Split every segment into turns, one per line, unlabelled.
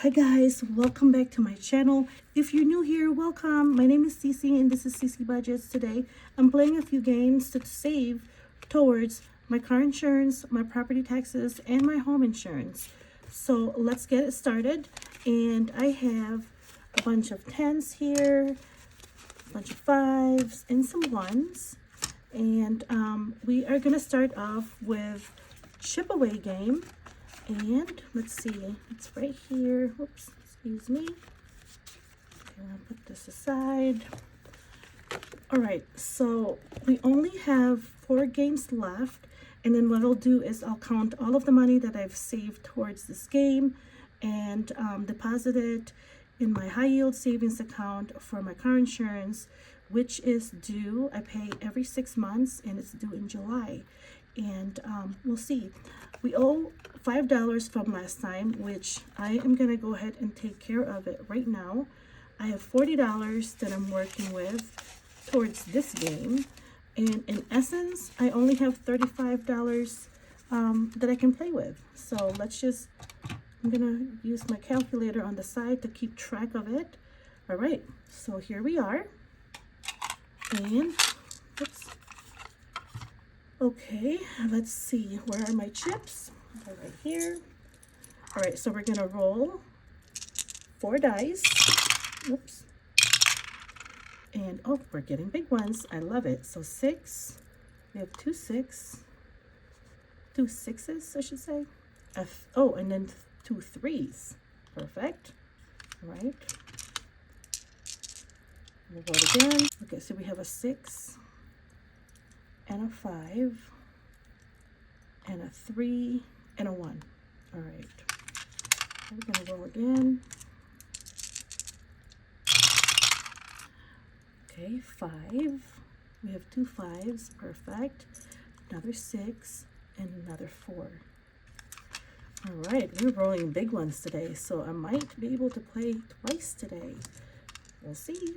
Hi guys, welcome back to my channel. If you're new here, welcome. My name is Cece and this is Cece Budgets. Today I'm playing a few games to save towards my car insurance, my property taxes, and my home insurance. So let's get it started. And I have a bunch of 10s here, a bunch of 5s, and some 1s. And we are going to start off with chip away game. And let's see, it's right here. Whoops, excuse me. Okay, I'm gonna put this aside. All right, so we only have 4 games left. And then what I'll do is I'll count all of the money that I've saved towards this game and deposit it in my high yield savings account for my car insurance, which is due. I pay every 6 months and it's due in July. And we'll see. We owe $5 from last time, which I am going to go ahead and take care of it right now. I have $40 that I'm working with towards this game. And in essence, I only have $35 that I can play with. So I'm going to use my calculator on the side to keep track of it. All right, so here we are. And, oops. Okay, let's see, where are my chips? They're right here. All right, so we're gonna roll 4 dice. Oops. And, oh, we're getting big ones. I love it. So 6, we have 2 6, 2 6s, I should say. Oh, and then 2 3s. Perfect. All right. We'll roll again. Okay, so we have a 6, and a 5, and a 3, and a 1. All right, we're gonna roll again. Okay, 5. We have 2 5s, perfect. Another 6, and another 4. All right, we're rolling big ones today, so I might be able to play twice today. We'll see.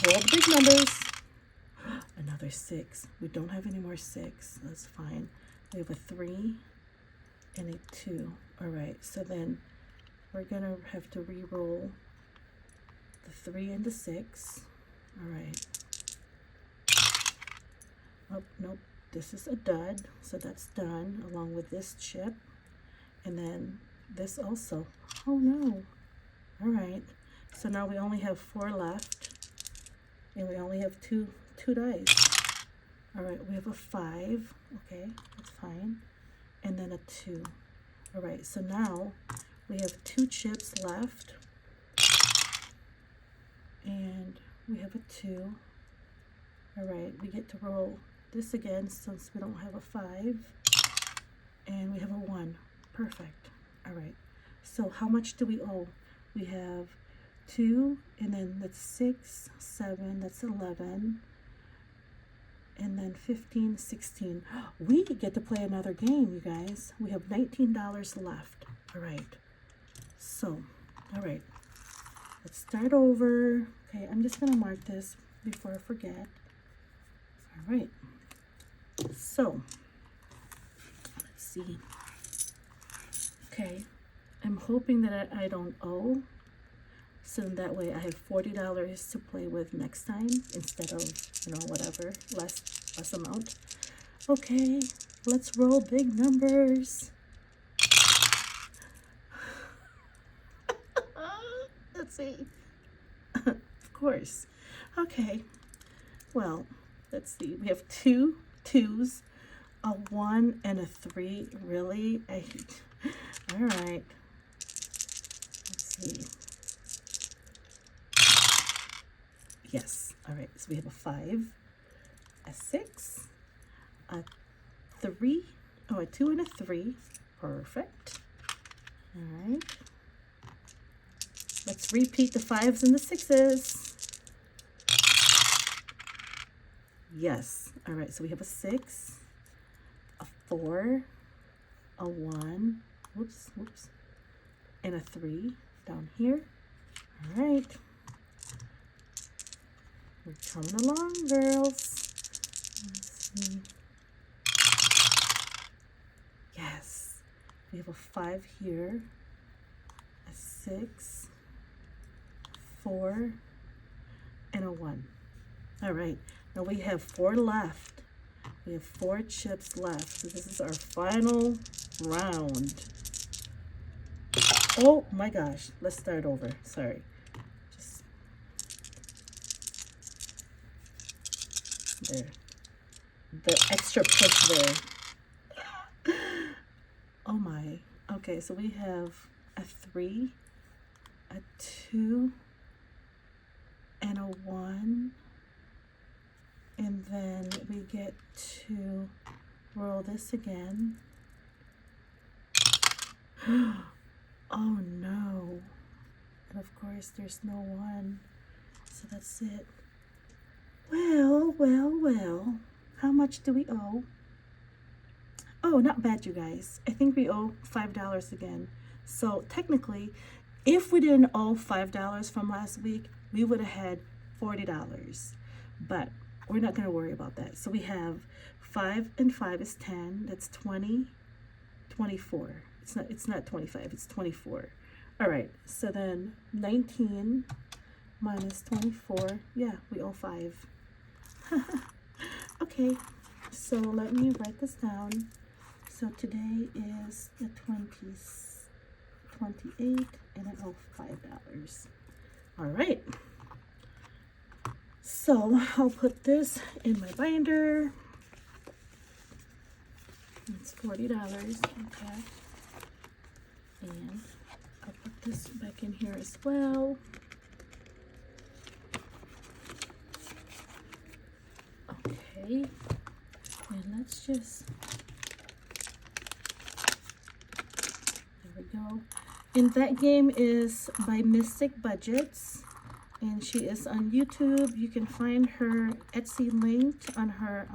Roll the big numbers. Another 6. We don't have any more 6. That's fine. We have a 3 and a 2. All right, so then we're gonna have to re-roll the 3 and the 6. All right. Oh, nope. This is a dud, so that's done along with this chip. And then this also. Oh no. All right. So now we only have 4 left. And we only have two dice. All right, we have a 5. Okay, that's fine. And then a 2. All right, so now we have 2 chips left. And we have a 2. All right, we get to roll this again since we don't have a 5. And we have a 1. Perfect. All right, so how much do we owe? We have 2, and then that's 6, 7, that's 11, and then 15, 16. We get to play another game, you guys. We have $19 left. All right, so, all right, let's start over. Okay, I'm just gonna mark this before I forget. All right, so, let's see. Okay, I'm hoping that I don't owe. So that way I have $40 to play with next time instead of, whatever, less amount. Okay, let's roll big numbers. Let's see. Of course. Okay, well, let's see. We have 2 2s, a 1, and a 3. Really? All right. Let's see. Yes. All right. So we have a 5, a 6, a 3, oh, a 2 and a 3. Perfect. All right. Let's repeat the 5s and the 6s. Yes. All right. So we have a 6, a 4, a 1, whoops, and a 3 down here. All right. We're coming along, girls. Let's see. Yes. We have a 5 here, a 6, 4, and a 1. All right, now we have 4 left. We have 4 chips left. So this is our final round. Oh my gosh, let's start over. Sorry. Just there. The extra push there. Oh my. Okay, so we have a 3, a 2, and a 1. And then we get to roll this again. Oh no. And of course there's no 1. So that's it. Well, well, well. How much do we owe? Oh, not bad, you guys. I think we owe $5 again. So technically, if we didn't owe $5 from last week, we would have had $40. But we're not going to worry about that. So we have 5 and 5 is 10. That's 20, 24. It's not 25, it's 24. All right, so then 19 minus 24. Yeah, we owe 5. Okay, so let me write this down. So today is the 28th, and I owe $5. All right. So I'll put this in my binder. It's $40, okay. And I'll put this back in here as well. Okay, and let's just, there we go. And that game is by Mystic Budgets, and she is on YouTube. You can find her Etsy linked on her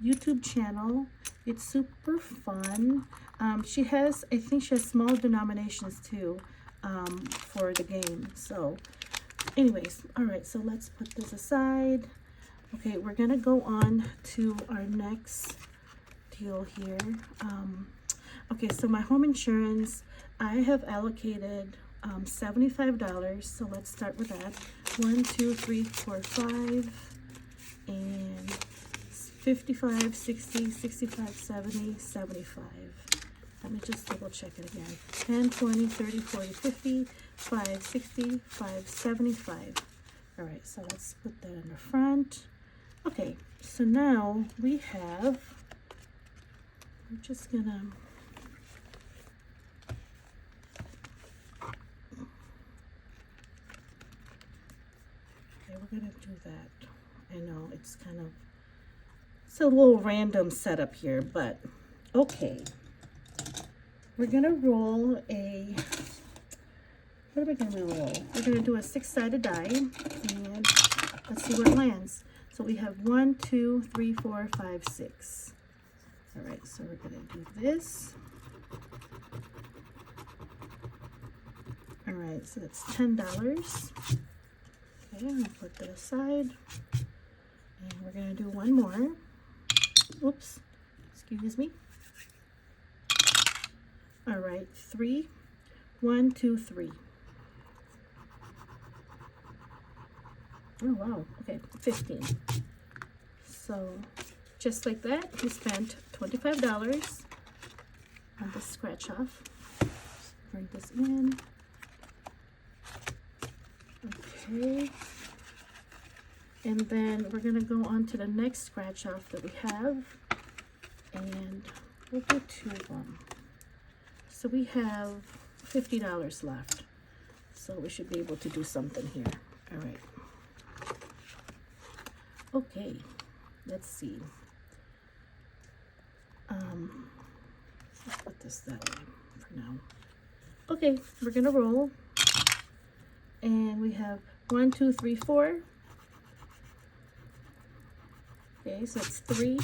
YouTube channel. It's super fun. She has, I think she has small denominations too for the game. So anyways, all right, so let's put this aside. Okay, we're gonna go on to our next deal here. Okay, so my home insurance, I have allocated $75. So let's start with that. 1, 2, 3, 4, 5, and 55, 60, 65, 70, 75. Let me just double check it again. 10, 20, 30, 40, 50, 5, 60, 5, 75. All right, so let's put that in the front. Okay, so now we have, we're just gonna, okay, we're gonna do that. I know it's kind of, it's a little random setup here, but okay. We're gonna roll a, what are we gonna roll? We're gonna do a 6-sided die, and let's see where it lands. So we have 1, 2, 3, 4, 5, 6. All right, so we're gonna do this. All right, so that's $10. Okay, I'm gonna put that aside. And we're gonna do one more. Oops, excuse me. All right, 3, 1, 2, 3. Oh wow, okay, 15. So just like that, we spent $25 on the scratch off. Bring this in. Okay. And then we're gonna go on to the next scratch off that we have. And we'll do 2 of them. So we have $50 left. So we should be able to do something here. All right. Okay, let's see. Let's put this that way for now. Okay, we're gonna roll. And we have 1, 2, 3, 4. Okay, so that's 3.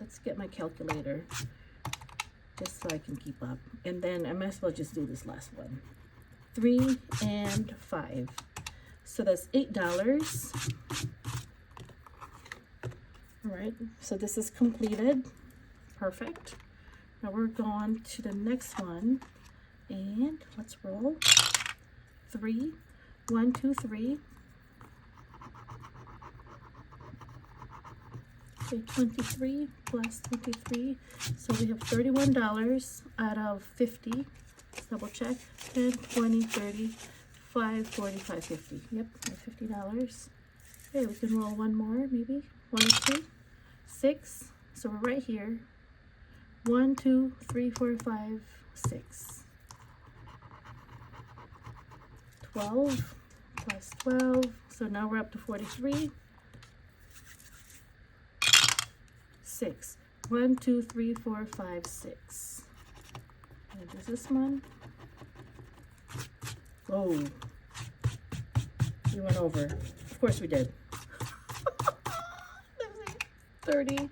Let's get my calculator just so I can keep up. And then I might as well just do this last one. 3 and 5. So that's $8. All right, so this is completed. Perfect. now we're going to the next one, and let's roll. 3, 1, 2, 3. Okay, 23 plus 23, so we have $31 out of 50. Let's double check. 10, 20, 30, 5, 45, 50. Yep, $50. Okay, we can roll one more, maybe 1 or 2. 6. So we're right here. 1, 2, 3, 4, 5, 6. 12 plus 12. So now we're up to 43. 6. 1, 2, 3, 4, 5, 6. And there's this one. Oh, we went over. Of course we did. 30.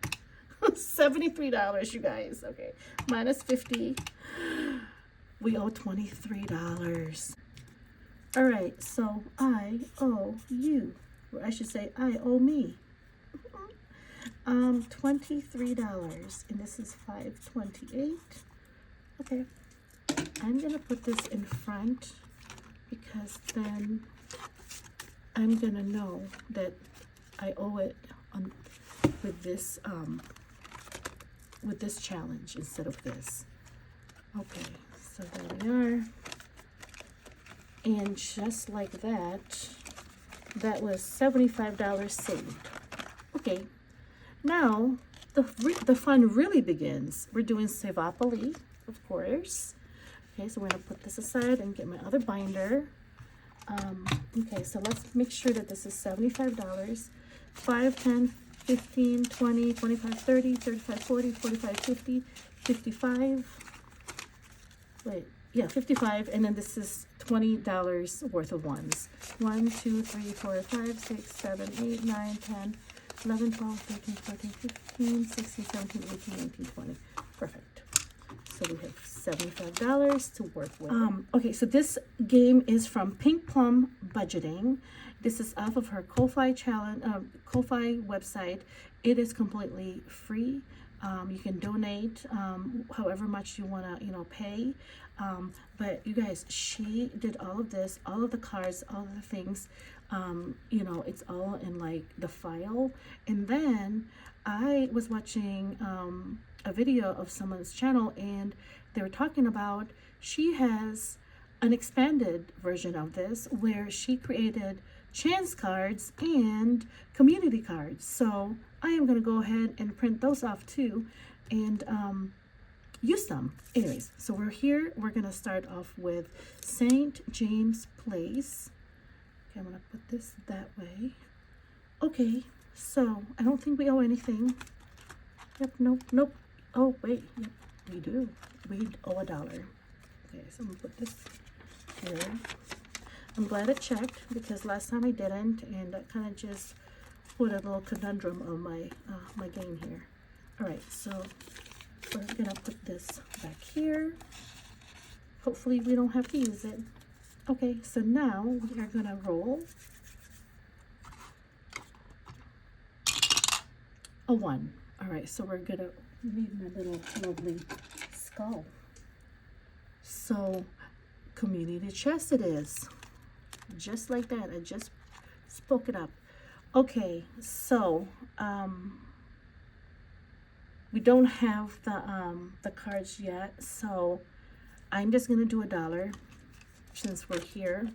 $73, you guys. Okay, minus 50. We owe $23. All right, so I owe you, or I should say I owe me, $23, and this is $5.28. Okay, I'm gonna put this in front because then I'm gonna know that I owe it on with this challenge instead of this. Okay, so there we are. And just like that, that was $75 saved. Okay, now the fun really begins. We're doing Savopoly, of course. Okay, so we're gonna put this aside and get my other binder. Okay, so let's make sure that this is $75. 5, 10, 15, 20, 25, 30, 35, 40, 45, 50, 55. Wait, yeah, 55, and then this is $20 worth of ones. 1, 2, 3, 4, 5, 6, 7, 8, 9, 10, 11, 12, 13, 14, 15, 16, 17, 18, 19, 20. Perfect. So we have $75 to work with. Okay, so this game is from Pink Plum Budgeting. This is off of her Ko-Fi challenge, Ko-Fi website. It is completely free. You can donate however much you want to, pay. But you guys, she did all of this, all of the cards, all of the things. It's all in like the file. And then I was watching a video of someone's channel, and they were talking about she has an expanded version of this where she created chance cards and community cards. So I am going to go ahead and print those off too and use them. Anyways, so we're here. We're going to start off with St. James Place. Okay, I'm going to put this that way. Okay, so I don't think we owe anything. Yep, nope. Oh, wait, yep, we do. We owe $1. Okay, so I'm going to put this here. I'm glad I checked because last time I didn't, and that kind of just put a little conundrum on my my game here. All right, so we're gonna put this back here. Hopefully we don't have to use it. Okay, so now we are gonna roll a 1. All right, so we're gonna need my little lovely skull. So community chest it is. Just like that. I just spoke it up. Okay, so we don't have the cards yet, so I'm just gonna do $1 since we're here.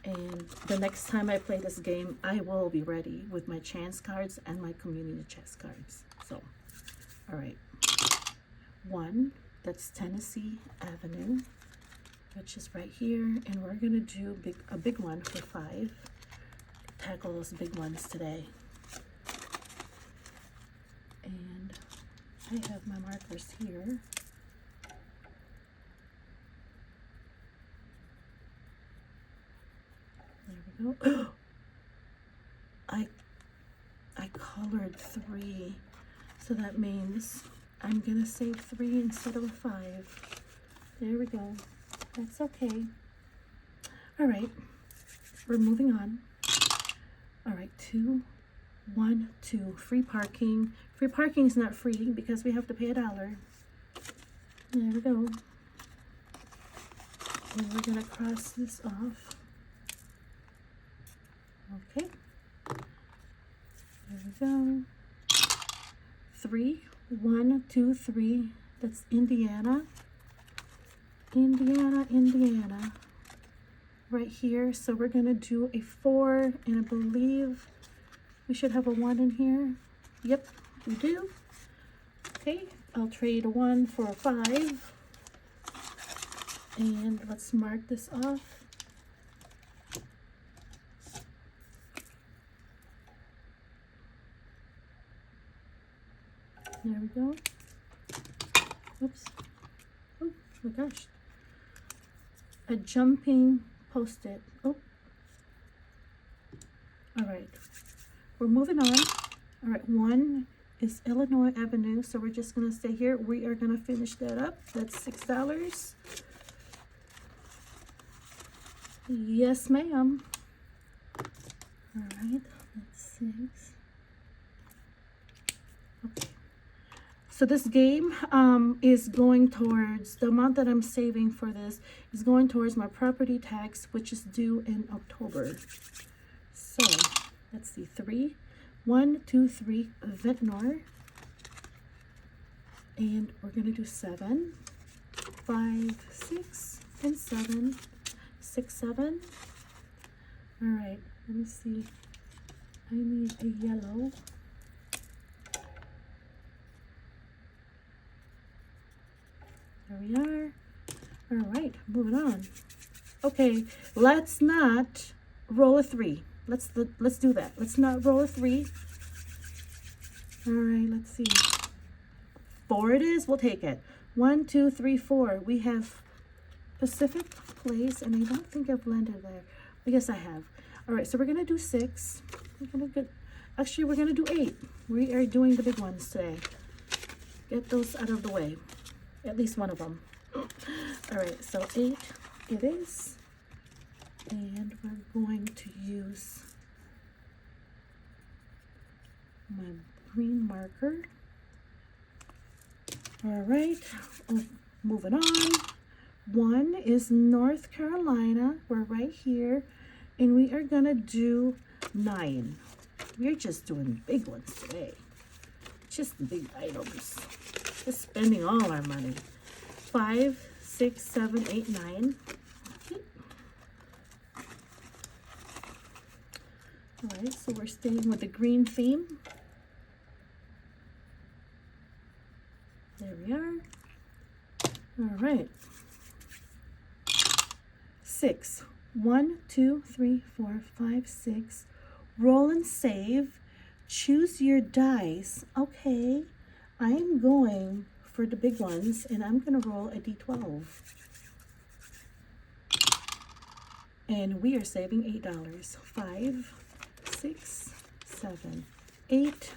And the next time I play this game, I will be ready with my chance cards and my community chest cards. So, all right, 1. That's Tennessee Avenue, which is right here, and we're gonna do a big one for 5. Tackle those big ones today. And I have my markers here. There we go. I colored 3, so that means I'm gonna save 3 instead of a 5. There we go. That's okay. All right, we're moving on. All right, 2, 1, 2. Free parking. Free parking is not free because we have to pay $1. There we go. And we're gonna cross this off. Okay. There we go. 3, 1, 2, 3. That's Indiana. Indiana, Indiana. Right here. So we're gonna do a 4, and I believe we should have a 1 in here. Yep, we do. Okay, I'll trade a 1 for a 5. And let's mark this off. There we go. Oops. Oh my gosh. A jumping post-it. Oh. All right. We're moving on. All right. 1 is Illinois Avenue. So we're just going to stay here. We are going to finish that up. That's $6. Yes, ma'am. All right. That's 6. Okay. So this game is going towards, the amount that I'm saving for this is going towards my property tax, which is due in October. So let's see, 3, 1, 2, 3, Ventnor. And we're going to do 7, 5, 6, and 7. 6, 7. All right, let me see. I need a yellow. There we are. All right, moving on. Okay, let's not roll a 3. Let's do that. Let's not roll a 3. All right, let's see. 4 it is. We'll take it. 1, 2, 3, 4. We have Pacific Place, and I don't think I've landed there. I guess I have. All right, so we're gonna do 6. Actually, we're gonna do 8. We are doing the big ones today. Get those out of the way. At least one of them. All right, so 8 it is. And we're going to use my green marker. All right, moving on. 1 is North Carolina. We're right here. And we are going to do 9. We're just doing big ones today. Just the big items. Just spending all our money. 5, 6, 7, 8, 9. All right, so we're staying with the green theme. There we are. All right. 6. 1, 2, 3, 4, 5, 6. Roll and save. Choose your dice. Okay, I'm going for the big ones, and I'm going to roll a d12. And we are saving $8. 5, 6, 7, 8.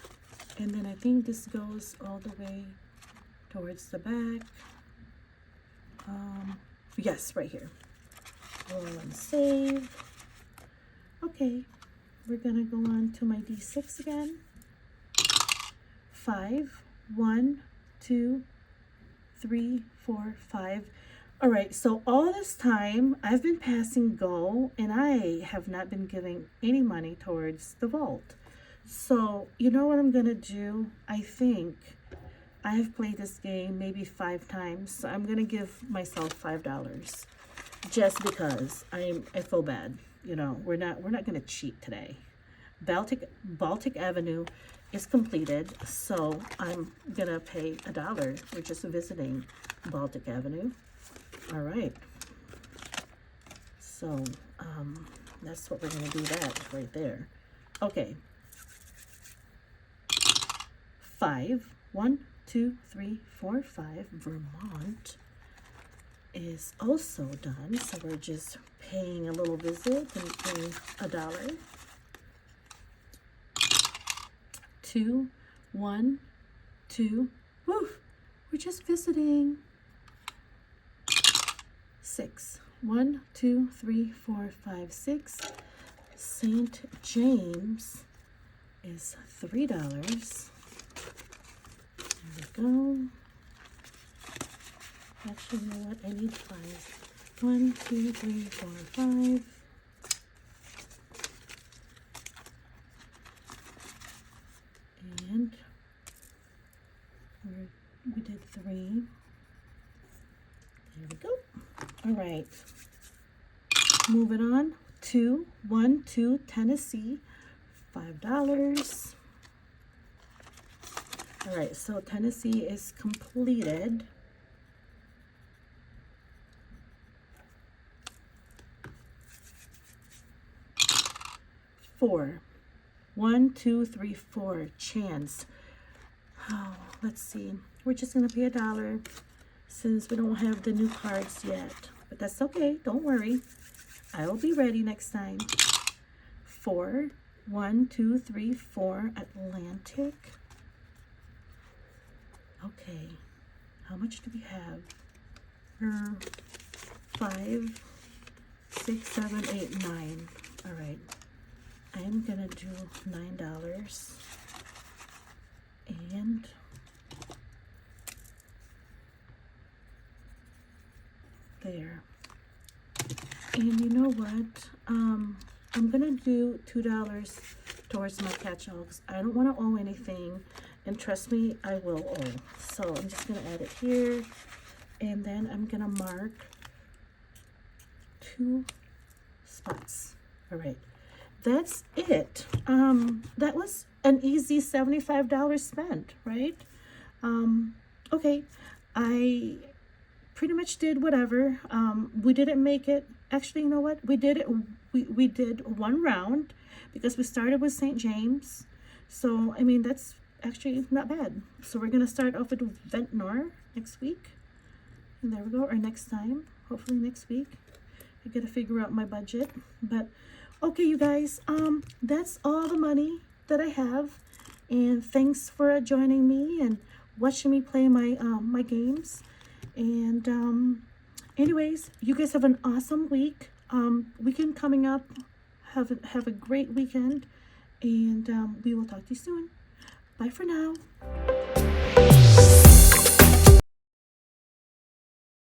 And then I think this goes all the way towards the back. Yes, right here. Roll and save. Okay, we're gonna go on to my d6 again. 5, 1, 2, 3, 4, 5. All right, so all this time I've been passing go, and I have not been giving any money towards the vault. So you know what I'm gonna do? I think I have played this game maybe 5 times, so I'm gonna give myself $5 just because I feel bad. You know, we're not gonna cheat today. Baltic Avenue is completed, so I'm gonna pay $1. We're just visiting Baltic Avenue. All right, so that's what we're gonna do, that right there. Okay, 5, 1, 2, 3, 4, 5. Vermont is also done, so we're just paying a little visit and paying $1. 2, 1, 2. Woo! We're just visiting. 6, 1, 2, 3, 4, 5, 6. St. James is $3. There we go. Actually, you know what? I need 5. 1, 2, 3, 4, 5. And we did 3. There we go. All right. Moving on to 1, 2, Tennessee, $5. All right, so Tennessee is completed. Four. 1, 2, 3, 4. Chance. Oh, let's see. We're just gonna pay $1 since we don't have the new cards yet. But that's okay. Don't worry. I will be ready next time. 4. 1, 2, 3, 4. Atlantic. Okay. How much do we have? 5, 6, 7, 8, 9. All right. I'm gonna do $9 and there. And you know what? I'm gonna do $2 towards my catch-alls. I don't want to owe anything, and trust me, I will owe. So I'm just gonna add it here, and then I'm gonna mark 2 spots. All right. That's it. That was an easy $75 spent, right? Okay, I pretty much did whatever. We didn't make it. Actually, you know what? We did it. We did 1 round because we started with St. James. So, I mean, that's actually not bad. So we're gonna start off with Ventnor next week. And there we go. Or next time. Hopefully next week. I gotta figure out my budget, but. Okay, you guys, that's all the money that I have, and thanks for joining me and watching me play my my games. And anyways, you guys have an awesome week. Weekend coming up. Have a great weekend, and we will talk to you soon. Bye for now.